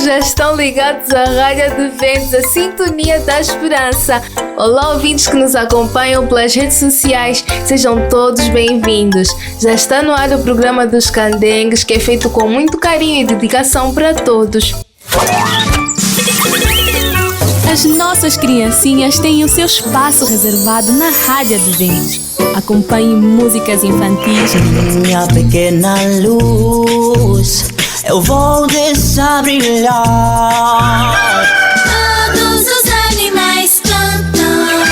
já estão ligados à Rádio Adventos, a Sintonia da Esperança. Olá, ouvintes que nos acompanham pelas redes sociais, sejam todos bem-vindos. Já está no ar o programa dos Candengues, que é feito com muito carinho e dedicação para todos. As nossas criancinhas têm o seu espaço reservado na Rádio Adventos. Acompanhe músicas infantis. Minha pequena luz, eu vou deixar brilhar. Todos os animais cantam.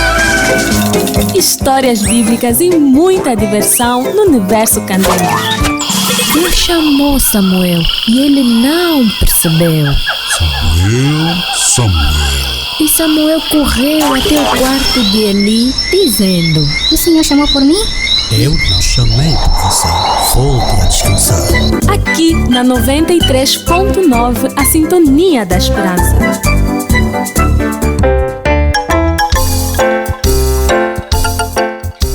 Histórias bíblicas e muita diversão no universo Candengue. Deus chamou Samuel e ele não percebeu. Samuel. E Samuel correu até o quarto de Eli, dizendo: O Senhor chamou por mim? Eu não chamei por você. Volte a descansar. Aqui na 93.9, a Sintonia da Esperança.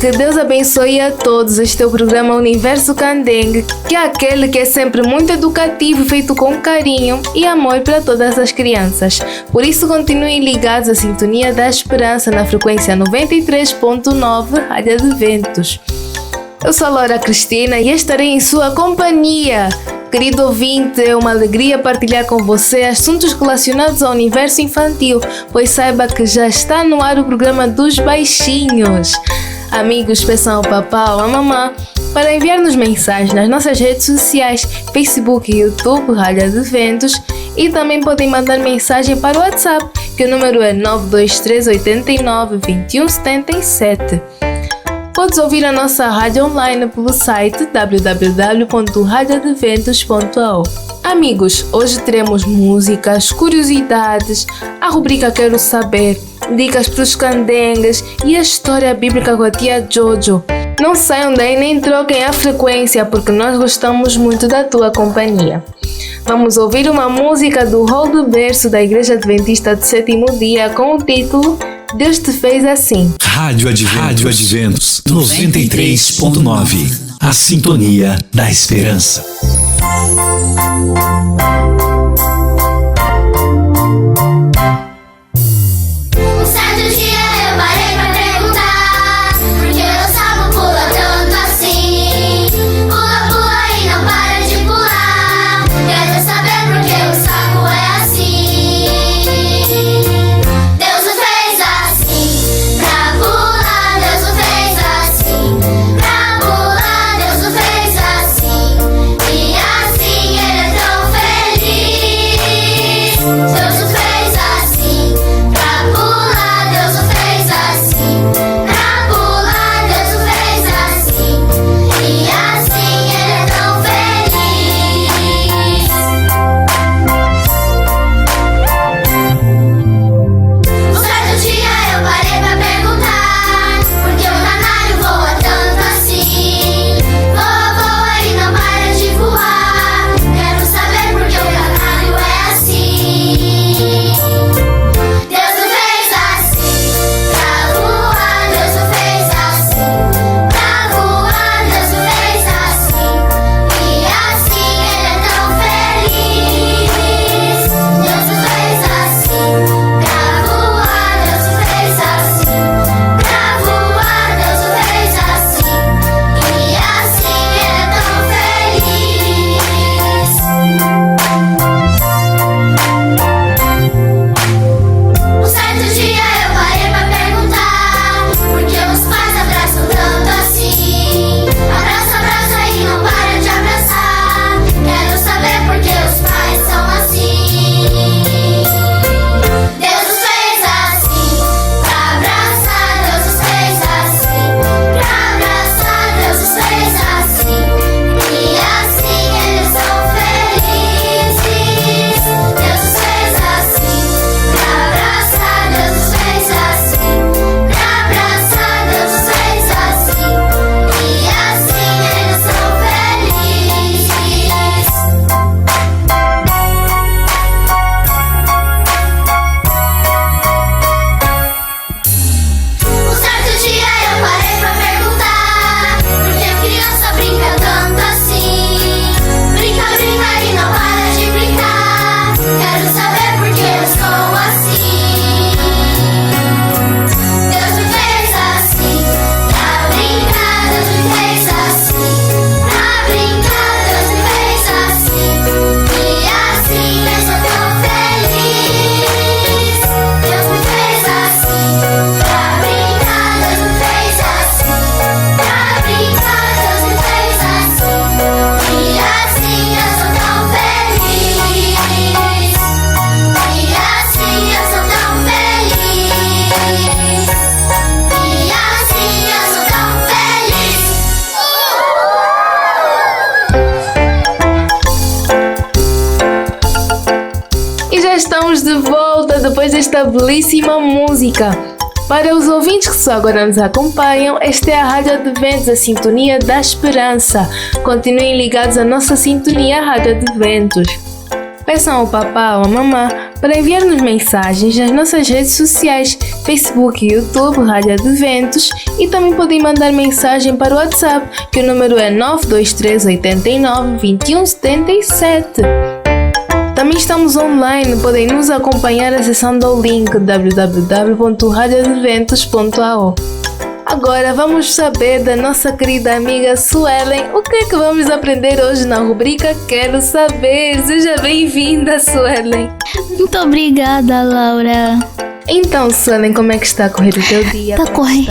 Que Deus abençoe a todos. Este é o programa Universo Candengue, que é aquele que é sempre muito educativo, feito com carinho e amor para todas as crianças. Por isso, continuem ligados à Sintonia da Esperança na frequência 93.9 Rádio Adventos. Eu sou a Laura Cristina e estarei em sua companhia. Querido ouvinte, é uma alegria partilhar com você assuntos relacionados ao universo infantil, pois saiba que já está no ar o programa dos baixinhos. Amigos, peçam ao papá ou à mamã para enviar-nos mensagens nas nossas redes sociais, Facebook e YouTube, Rádio Adventos, e também podem mandar mensagem para o WhatsApp, que o número é 923 89 21 77. Podes ouvir a nossa rádio online pelo site www.radioadventos.ao. Amigos, hoje teremos músicas, curiosidades, a rubrica Quero Saber, dicas para os candengues e a história bíblica com a tia Jojo. Não saiam daí nem troquem a frequência, porque nós gostamos muito da tua companhia. Vamos ouvir uma música do Hall do Berço da Igreja Adventista do Sétimo Dia com o título Deus te fez assim. Rádio Adventos 93.9, a Sintonia da Esperança. Assim, e assim ele é tão feliz. depois desta belíssima música. Para os ouvintes que só agora nos acompanham, esta é a Rádio Adventos, a Sintonia da Esperança. Continuem ligados à nossa sintonia Rádio Adventos. Peçam ao papá ou à mamã para enviar-nos mensagens nas nossas redes sociais, Facebook e YouTube, Rádio Adventos, e também podem mandar mensagem para o WhatsApp, que o número é 923 89 21 77. Também estamos online, podem nos acompanhar acessando o link www.radioadventos.ao. Agora vamos saber da nossa querida amiga Suelen o que é que vamos aprender hoje na rubrica Quero Saber. Seja bem-vinda, Suelen. Muito obrigada, Laura. Então, Suelen, como é que está a correr o teu dia? Está a correr.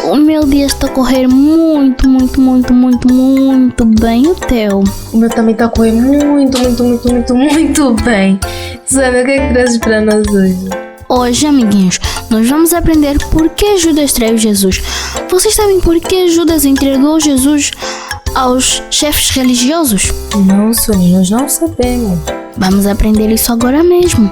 O meu dia está a correr muito bem. O teu? O meu também está a correr muito bem. Suelen, o que é que trazes para nós hoje? Hoje, amiguinhos, nós vamos aprender por que Judas traiu Jesus. Vocês sabem por que Judas entregou Jesus aos chefes religiosos? Não, Suelen, nós não sabemos. Vamos aprender isso agora mesmo.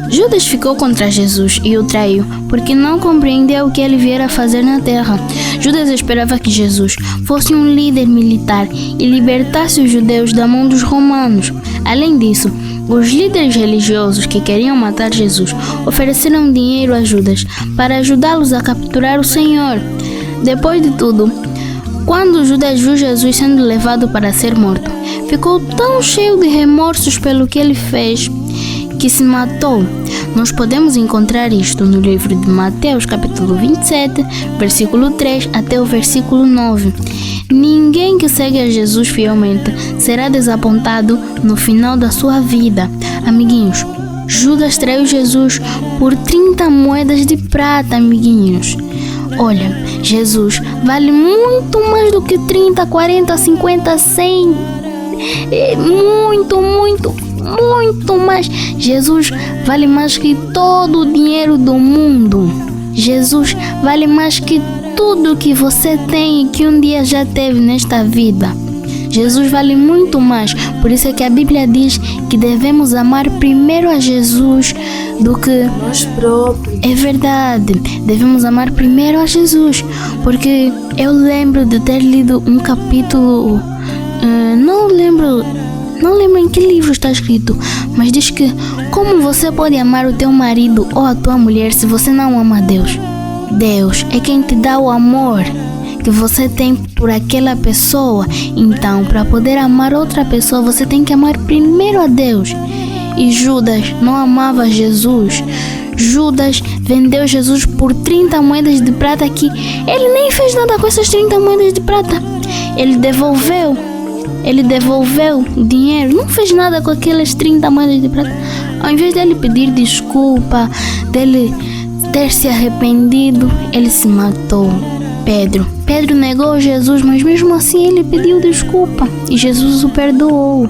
Judas ficou contra Jesus e o traiu, porque não compreendeu o que ele viera fazer na terra. Judas esperava que Jesus fosse um líder militar e libertasse os judeus da mão dos romanos. Além disso, os líderes religiosos que queriam matar Jesus ofereceram dinheiro a Judas para ajudá-los a capturar o Senhor. Depois de tudo, quando Judas viu Jesus sendo levado para ser morto, ficou tão cheio de remorsos pelo que ele fez que se matou. Nós podemos encontrar isto no livro de Mateus, capítulo 27, versículo 3 até o versículo 9. Ninguém que segue a Jesus fielmente será desapontado no final da sua vida. Amiguinhos, Judas traiu Jesus por 30 moedas de prata, amiguinhos. Olha, Jesus vale muito mais do que 30, 40, 50, 100. Muito mais. Jesus vale mais que todo o dinheiro do mundo. Jesus vale mais que tudo que você tem e que um dia já teve nesta vida. Jesus vale muito mais. Por isso é que a Bíblia diz que devemos amar primeiro a Jesus do que nós próprios. É verdade, devemos amar primeiro a Jesus. Porque eu lembro de ter lido um capítulo, não lembro em que livro está escrito, mas diz que como você pode amar o teu marido ou a tua mulher se você não ama a Deus? Deus é quem te dá o amor que você tem por aquela pessoa. Então, para poder amar outra pessoa, você tem que amar primeiro a Deus. E Judas não amava Jesus. Judas vendeu Jesus por 30 moedas de prata, que ele nem fez nada com essas 30 moedas de prata. Ele devolveu o dinheiro, não fez nada com aquelas 30 moedas de prata. Ao invés dele pedir desculpa, dele ter se arrependido, ele se matou. Pedro negou Jesus, mas mesmo assim ele pediu desculpa e Jesus o perdoou.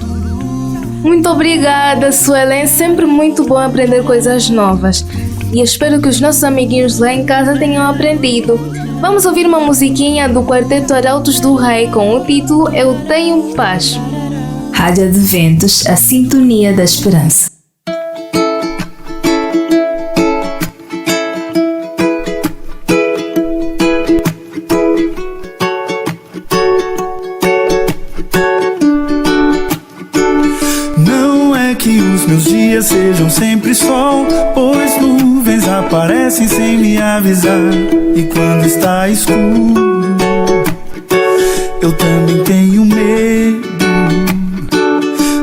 Muito obrigada, Suelen. É sempre muito bom aprender coisas novas. E espero que os nossos amiguinhos lá em casa tenham aprendido. Vamos ouvir uma musiquinha do Quarteto Arautos do Rei com o título Eu Tenho Paz. Rádio Adventos, a Sintonia da Esperança. Não é que os meus dias sejam sempre sol, pois nuvens aparecem sem me avisar. E quando está escuro, eu também tenho medo.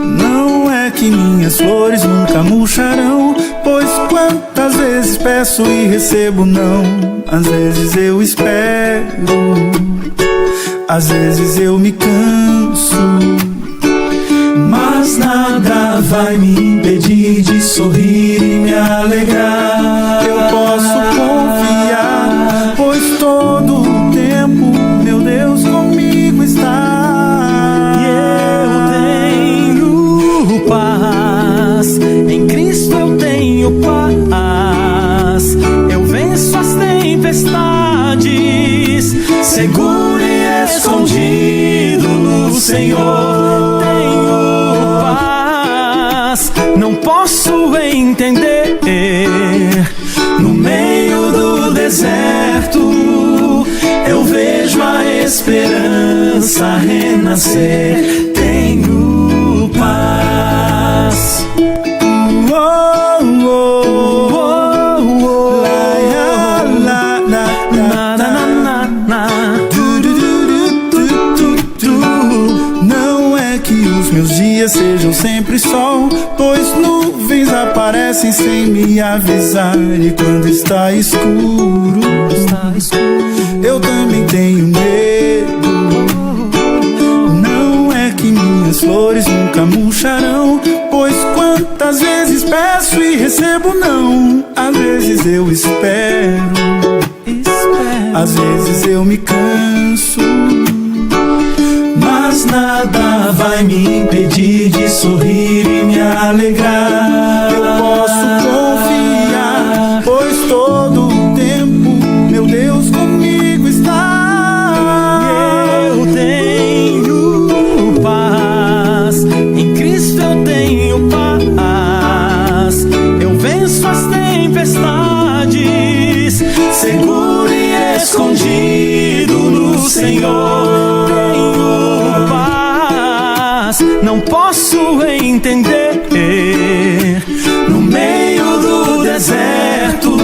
Não é que minhas flores nunca murcharão, pois quantas vezes peço e recebo não. Às vezes eu espero, às vezes eu me canso, mas nada vai me impedir de sorrir e me alegrar. Eu posso confiar, pois todo o tempo meu Deus comigo está. E eu tenho paz, em Cristo eu tenho paz. Eu venço as tempestades, seguro e escondido no Senhor. Tenho paz, deserto, eu vejo a esperança renascer. Tenho paz. Não é que os meus dias sejam sempre sol, pois nuvens aparecem sem me avisar. E quando está escuro, eu também tenho medo. Não é que minhas flores nunca murcharão, pois quantas vezes peço e recebo não. Às vezes eu espero, às vezes eu me canso, mas nada vai me impedir de sorrir e me alegrar. Eu posso confiar, pois todo o tempo meu Deus comigo está. Eu tenho paz, em Cristo eu tenho paz. Eu venço as tempestades, seguro e escondido no Senhor. Tenho paz, não posso entender. No meio do deserto,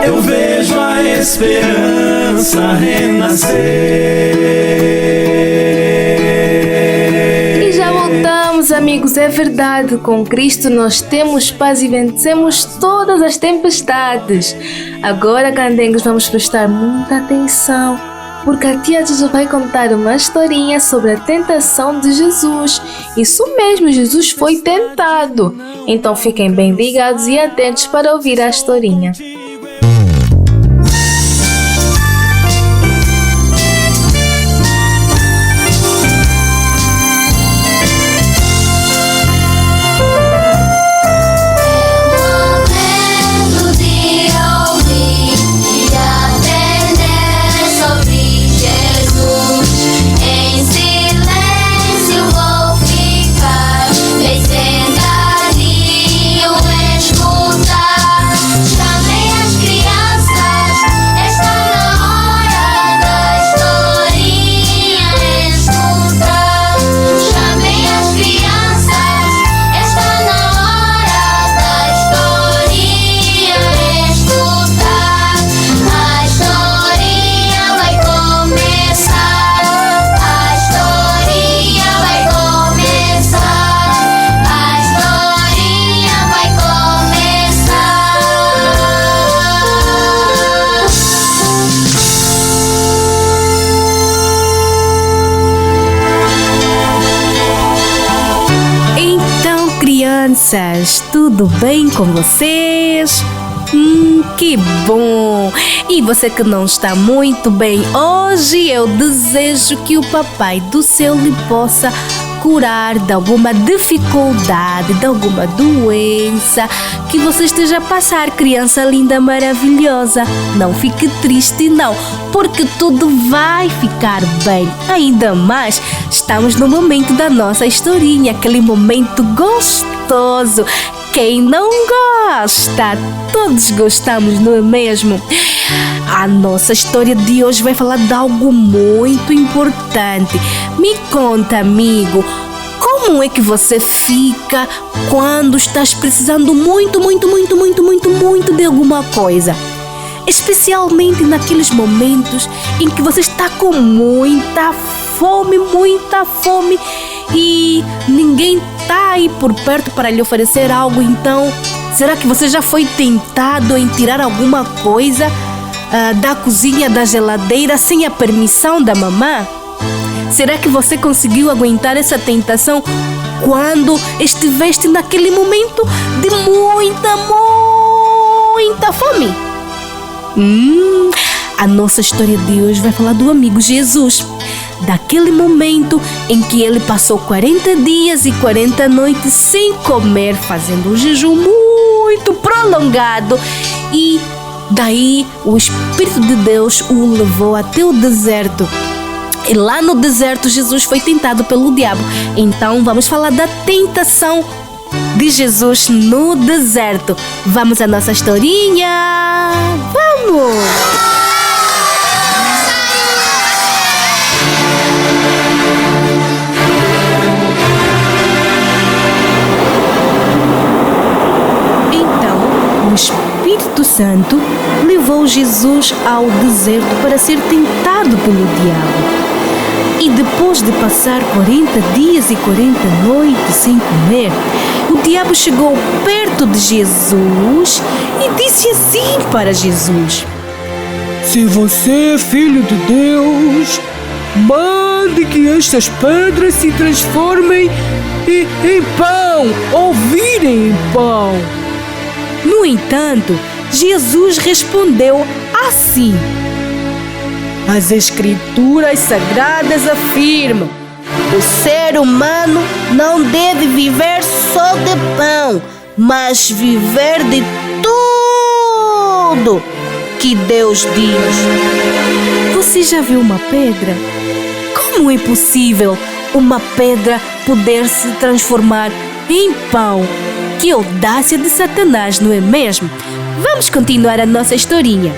eu vejo a esperança renascer. E já voltamos, amigos, é verdade, com Cristo nós temos paz e vencemos todas as tempestades. Agora, candengos, vamos prestar muita atenção, porque a tia Jojo vai contar uma historinha sobre a tentação de Jesus. Isso mesmo, Jesus foi tentado. Então fiquem bem ligados e atentos para ouvir a historinha. Crianças, tudo bem com vocês? Que bom! E você que não está muito bem hoje, eu desejo que o Papai do Céu lhe possa curar de alguma dificuldade, de alguma doença que você esteja a passar, criança linda, maravilhosa. Não fique triste não, porque tudo vai ficar bem. Ainda mais, estamos no momento da nossa historinha, aquele momento gostoso. Quem não gosta? Todos gostamos, não é mesmo? A nossa história de hoje vai falar de algo muito importante. Me conta, amigo, como é que você fica quando estás precisando muito de alguma coisa? Especialmente naqueles momentos em que você está com muita fome e ninguém está aí por perto para lhe oferecer algo. Então, será que você já foi tentado em tirar alguma coisa da cozinha, da geladeira, sem a permissão da mamã? Será que você conseguiu aguentar essa tentação quando estiveste naquele momento de muita fome? A nossa história de hoje vai falar do amigo Jesus, daquele momento em que ele passou 40 dias e 40 noites sem comer, fazendo um jejum muito prolongado, e daí o Espírito de Deus o levou até o deserto. E lá no deserto Jesus foi tentado pelo diabo. Então vamos falar da tentação de Jesus no deserto. Vamos à nossa historinha? Vamos! Então, o Espírito Santo levou Jesus ao deserto para ser tentado pelo diabo. E depois de passar 40 dias e 40 noites sem comer, o diabo chegou perto de Jesus e disse assim para Jesus: Se você é filho de Deus, mande que estas pedras se transformem em pão, ou virem em pão. No entanto, Jesus respondeu assim: As Escrituras Sagradas afirmam: o ser humano não deve viver só de pão, mas viver de tudo que Deus diz. Você já viu uma pedra? Como é possível uma pedra poder se transformar em pão? Que audácia de Satanás, não é mesmo? Vamos continuar a nossa historinha.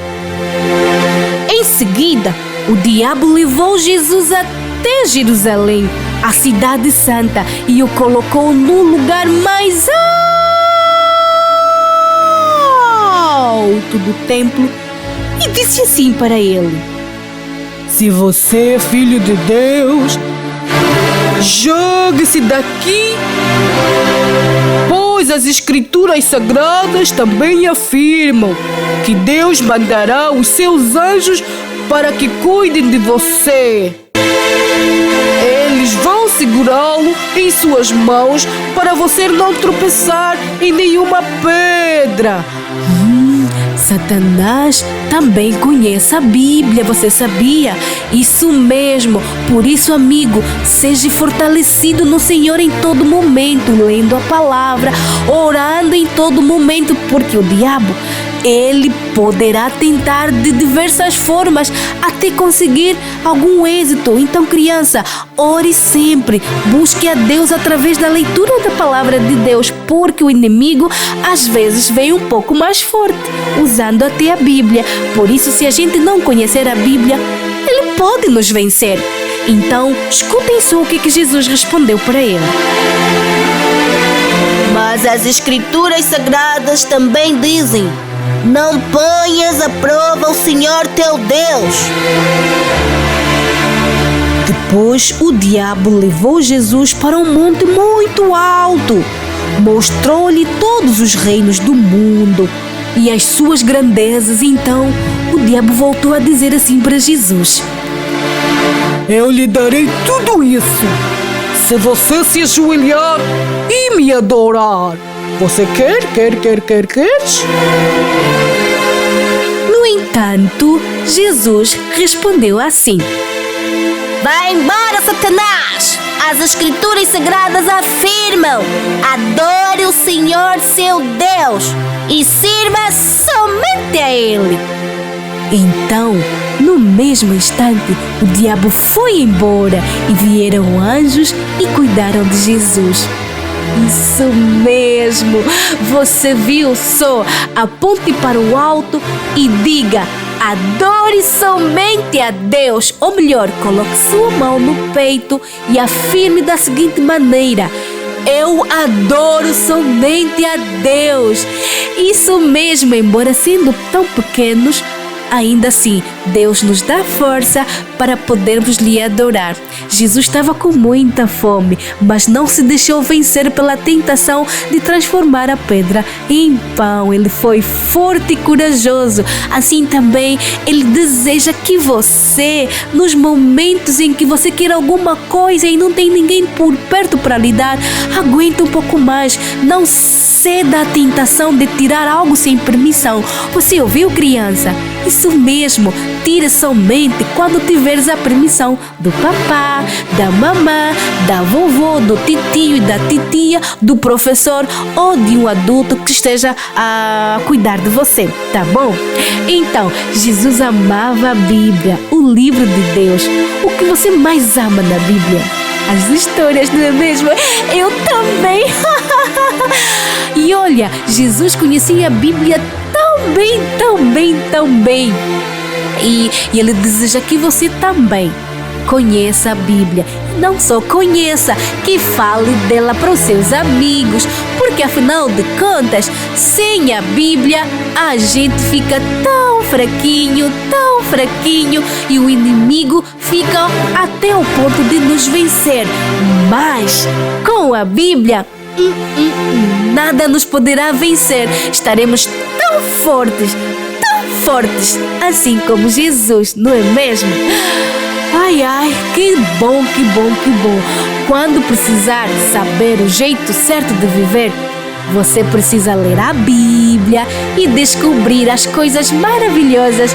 Em seguida, o diabo levou Jesus até Jerusalém, a cidade santa, e o colocou no lugar mais alto do templo e disse assim para ele: Se você é filho de Deus, jogue-se daqui, pois as Escrituras Sagradas também afirmam que Deus mandará os seus anjos para que cuidem de você. Eles vão segurá-lo em suas mãos para você não tropeçar em nenhuma pedra. Satanás também conhece a Bíblia, você sabia? Isso mesmo, por isso, amigo, seja fortalecido no Senhor em todo momento, lendo a palavra, orando em todo momento, porque o diabo, ele poderá tentar de diversas formas até conseguir algum êxito. Então, criança, ore sempre, busque a Deus através da leitura da palavra de Deus, porque o inimigo às vezes vem um pouco mais forte, usando até a Bíblia. Por isso, se a gente não conhecer a Bíblia, ele pode nos vencer. Então, escutem só o que Jesus respondeu para ele. Mas as Escrituras Sagradas também dizem: não ponhas à prova o Senhor teu Deus. Depois, o diabo levou Jesus para um monte muito alto, mostrou-lhe todos os reinos do mundo e as suas grandezas. Então, o diabo voltou a dizer assim para Jesus: Eu lhe darei tudo isso, se você se ajoelhar e me adorar. Você queres? No entanto, Jesus respondeu assim: Vai embora, Satanás! As Escrituras Sagradas afirmam: adore o Senhor seu Deus e sirva somente a Ele. Então, no mesmo instante, o diabo foi embora e vieram anjos e cuidaram de Jesus. Isso mesmo! Você viu só? Aponte para o alto e diga: adore somente a Deus. Ou melhor, coloque sua mão no peito e afirme da seguinte maneira: eu adoro somente a Deus. Isso mesmo, embora sendo tão pequenos, ainda assim, Deus nos dá força para podermos lhe adorar. Jesus estava com muita fome, mas não se deixou vencer pela tentação de transformar a pedra em pão. Ele foi forte e corajoso. Assim também, Ele deseja que você, nos momentos em que você quer alguma coisa e não tem ninguém por perto para lhe dar, aguente um pouco mais. Não ceda à tentação de tirar algo sem permissão. Você ouviu, criança? Isso mesmo, tira somente quando tiveres a permissão do papá, da mamã, da vovó, do titio e da titia, do professor ou de um adulto que esteja a cuidar de você, tá bom? Então, Jesus amava a Bíblia, o livro de Deus. O que você mais ama na Bíblia? As histórias, não é mesmo? Eu também! E olha, Jesus conhecia a Bíblia tão bem. E Ele deseja que você também conheça a Bíblia. Não só conheça, que fale dela para os seus amigos, porque afinal de contas, sem a Bíblia, a gente fica tão fraquinho e o inimigo fica até o ponto de nos vencer. Mas com a Bíblia, nada nos poderá vencer. Estaremos tão fortes, assim como Jesus, não é mesmo? Ai, que bom. Quando precisar saber o jeito certo de viver, você precisa ler a Bíblia e descobrir as coisas maravilhosas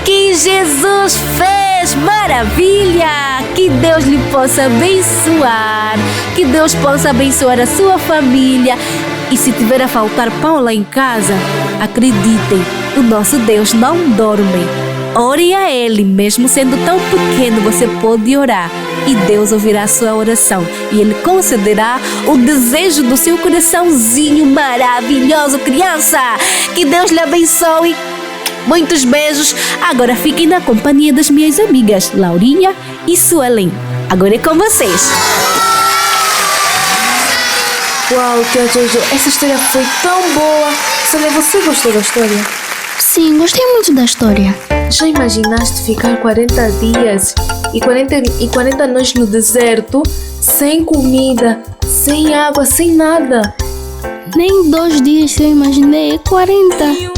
que Jesus fez. Maravilha! Que Deus lhe possa abençoar, que Deus possa abençoar a sua família. E se tiver a faltar pão lá em casa, acreditem, o nosso Deus não dorme. Ore a Ele, mesmo sendo tão pequeno, você pode orar e Deus ouvirá a sua oração e Ele concederá o desejo do seu coraçãozinho maravilhoso, criança. Que Deus lhe abençoe. Muitos beijos. Agora fiquem na companhia das minhas amigas Laurinha e Suelen. Agora é com vocês. Uau, tia Jojo, essa história foi tão boa. Suelen, você gostou da história? Sim, gostei muito da história. Já imaginaste ficar 40 dias e 40 noites no deserto, sem comida, sem água, sem nada? Nem 2 dias eu imaginei, 40.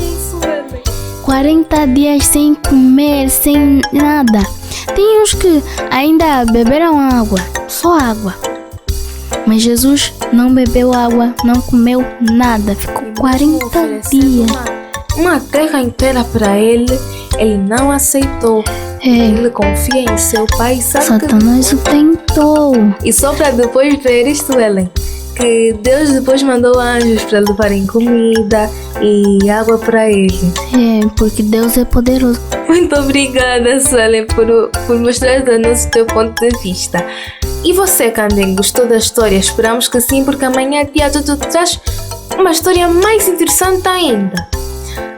40 dias sem comer, sem nada. Tem uns que ainda beberam água, só água. Mas Jesus não bebeu água, não comeu nada, ficou 40 dias. Uma terra inteira para ele não aceitou. Ele confia em seu pai, sabe? Satanás o tentou. E só para depois ver isto, Ellen, que Deus depois mandou anjos para levarem comida e água para ele. Porque Deus é poderoso. Muito obrigada, Suelen, por mostrar-nos o teu ponto de vista. E você, Candengue, gostou da história? Esperamos que sim, porque amanhã a tia Jojo traz uma história mais interessante ainda.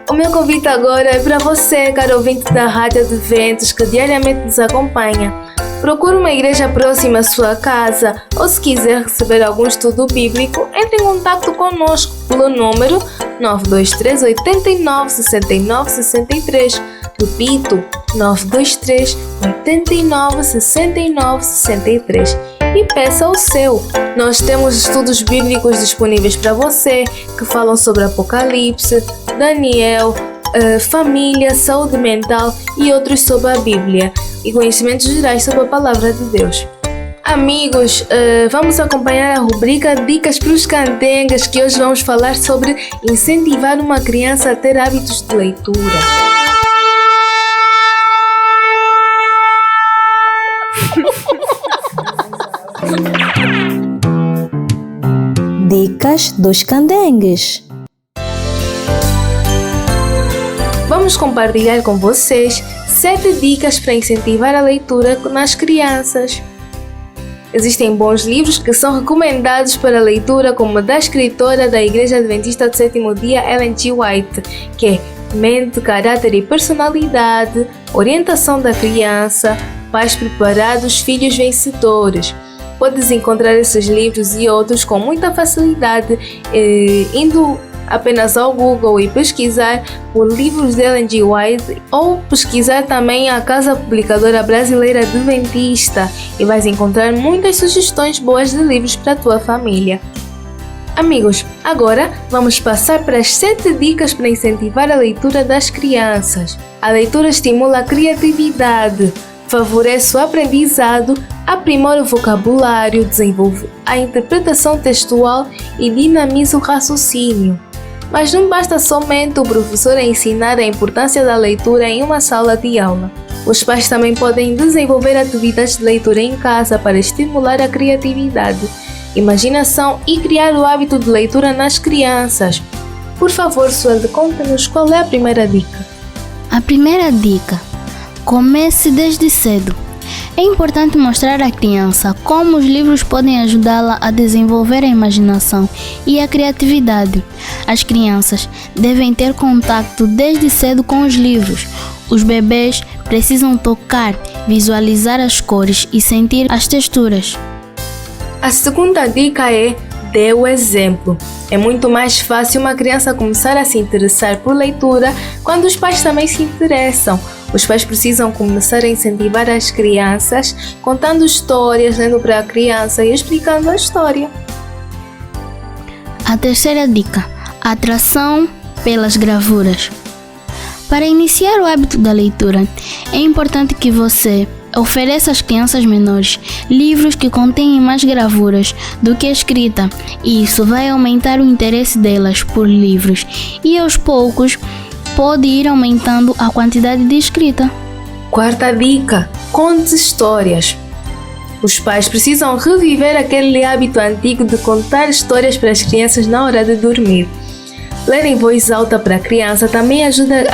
O meu convite agora é para você, caro ouvinte da Rádio Adventos, que diariamente nos acompanha. Procure uma igreja próxima à sua casa ou, se quiser receber algum estudo bíblico, entre em contato conosco pelo número 923 89 69 63. Repito, 923 89 69 63. E peça o seu. Nós temos estudos bíblicos disponíveis para você que falam sobre Apocalipse, Daniel, família, saúde mental e outros sobre a Bíblia e conhecimentos gerais sobre a Palavra de Deus. Amigos, vamos acompanhar a rubrica Dicas para os Candengues, que hoje vamos falar sobre incentivar uma criança a ter hábitos de leitura. Dicas dos Candengues. Vamos compartilhar com vocês 7 dicas para incentivar a leitura nas crianças. Existem bons livros que são recomendados para a leitura, como da escritora da Igreja Adventista do Sétimo Dia, Ellen G. White, que é Mente, Caráter e Personalidade, Orientação da Criança, Pais Preparados, Filhos Vencedores. Podes encontrar esses livros e outros com muita facilidade indo apenas ao Google e pesquisar por livros de Ellen G. White ou pesquisar também a Casa Publicadora Brasileira Adventista e vais encontrar muitas sugestões boas de livros para a tua família. Amigos, agora vamos passar para as 7 dicas para incentivar a leitura das crianças. A leitura estimula a criatividade, favorece o aprendizado, aprimora o vocabulário, desenvolve a interpretação textual e dinamiza o raciocínio. Mas não basta somente o professor ensinar a importância da leitura em uma sala de aula. Os pais também podem desenvolver atividades de leitura em casa para estimular a criatividade, imaginação e criar o hábito de leitura nas crianças. Por favor, Suelde, conta-nos qual é a primeira dica. A primeira dica: comece desde cedo. É importante mostrar à criança como os livros podem ajudá-la a desenvolver a imaginação e a criatividade. As crianças devem ter contato desde cedo com os livros. Os bebês precisam tocar, visualizar as cores e sentir as texturas. A segunda dica é: dê o exemplo. É muito mais fácil uma criança começar a se interessar por leitura quando os pais também se interessam. Os pais precisam começar a incentivar as crianças contando histórias, lendo para a criança e explicando a história. A terceira dica: atração pelas gravuras. Para iniciar o hábito da leitura, é importante que você ofereça às crianças menores livros que contêm mais gravuras do que a escrita, e isso vai aumentar o interesse delas por livros e aos poucos pode ir aumentando a quantidade de escrita. Quarta dica: conte histórias. Os pais precisam reviver aquele hábito antigo de contar histórias para as crianças na hora de dormir. Ler em voz alta para a criança também ajuda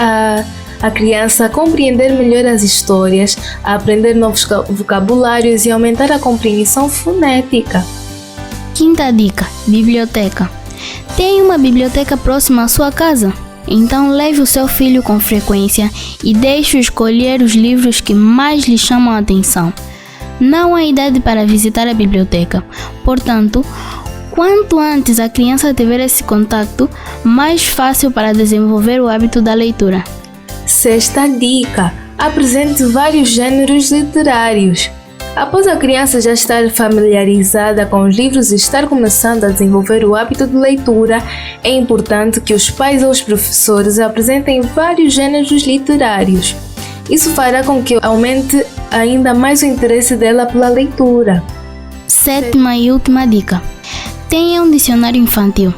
a criança a compreender melhor as histórias, a aprender novos vocabulários e aumentar a compreensão fonética. Quinta dica: biblioteca. Tem uma biblioteca próxima à sua casa? Então leve o seu filho com frequência e deixe-o escolher os livros que mais lhe chamam a atenção. Não há idade para visitar a biblioteca, portanto, quanto antes a criança tiver esse contato, mais fácil para desenvolver o hábito da leitura. Sexta dica: apresente vários gêneros literários. Após a criança já estar familiarizada com os livros e estar começando a desenvolver o hábito de leitura, é importante que os pais ou os professores apresentem vários gêneros literários. Isso fará com que aumente ainda mais o interesse dela pela leitura. Sétima e última dica: tenha um dicionário infantil.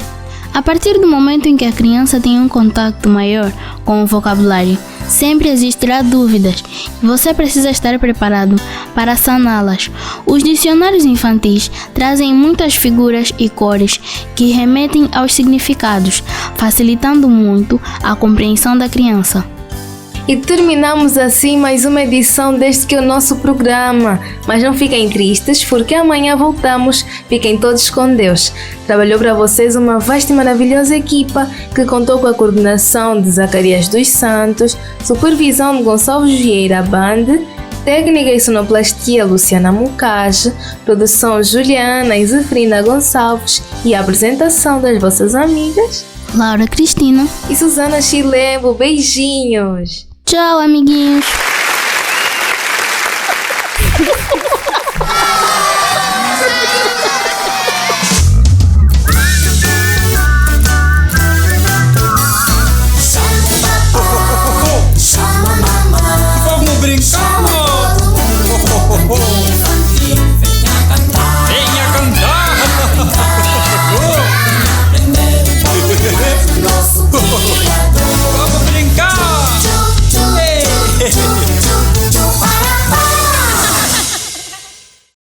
A partir do momento em que a criança tem um contato maior com o vocabulário, sempre existirá dúvidas e você precisa estar preparado para saná-las. Os dicionários infantis trazem muitas figuras e cores que remetem aos significados, facilitando muito a compreensão da criança. E terminamos assim mais uma edição deste que é o nosso programa. Mas não fiquem tristes, porque amanhã voltamos. Fiquem todos com Deus. Trabalhou para vocês uma vasta e maravilhosa equipa que contou com a coordenação de Zacarias dos Santos, supervisão de Gonçalves Vieira Band, técnica e sonoplastia Luciana Mucage, produção Juliana e Zefrina Gonçalves e a apresentação das vossas amigas Laura Cristina e Susana Chilembo. Beijinhos! Tchau, amiguinhos!